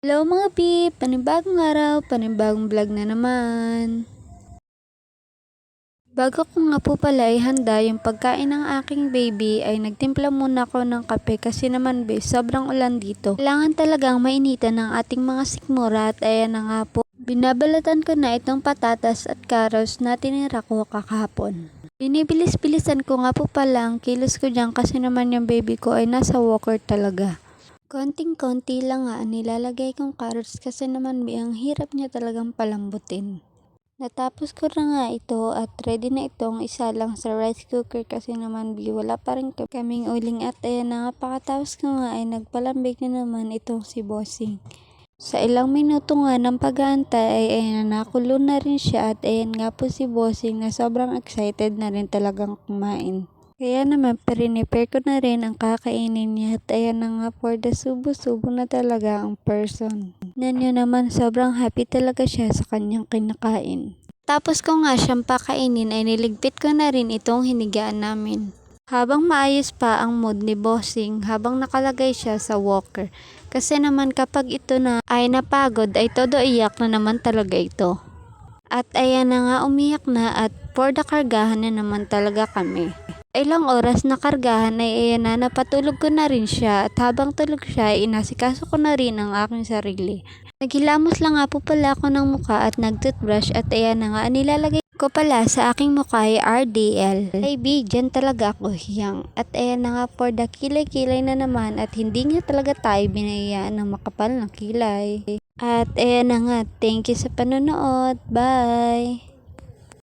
Hello mga pip! Panibagong araw, panibagong vlog na naman. Bago ko nga po pala ihanda yung pagkain ng aking baby ay nagtimpla muna ako ng kape kasi naman sobrang ulan dito. Kailangan talagang mainitan ng ating mga sikmura at ayan na nga po. Binabalatan ko na itong patatas at carrots na tinira ko kakahapon. Binibilis-bilisan ko nga po pala ang kilos ko dyan kasi naman yung baby ko ay nasa walker talaga. Konting-konti lang nga nilalagay kong carrots kasi naman ang hirap niya talagang palambutin. Natapos ko na nga ito at ready na itong isa lang sa rice cooker kasi naman wala pa rin kaming uling at ayan na nga pakatapos ko nga ay nagpalambig na naman itong si Bossing. Sa ilang minuto nga ng pag-aantay ay ayan nakulo na rin siya at ayan nga po si Bossing na sobrang excited na rin talagang kumain. Kaya naman, prepare ko na rin ang kakainin niya at ayan na nga for the subo-subo na talaga ang person. Nanyo naman, sobrang happy talaga siya sa kanyang kinakain. Tapos ko nga siyang pakainin ay niligpit ko na rin itong hinigaan namin. Habang maayos pa ang mood ni Bossing habang nakalagay siya sa walker. Kasi naman kapag ito na ay napagod ay todo iyak na naman talaga ito. At ayan na nga umiyak na at for the kargahan na naman talaga kami. Ilang oras na kargahan ay ayan na napatulog ko na rin siya at habang tulog siya ay inasikaso ko na rin ang aking sarili. Naghilamos lang nga po pala ako ng muka at nag-toothbrush at ayan na nga nilalagay ko pala sa aking mukha ay RDL. Ay dyan talaga ako hiyang. At ayan na nga for the kilay-kilay na naman at hindi nga talaga tayo binayaan ng makapal na kilay. At ayan na nga, thank you sa panonood. Bye!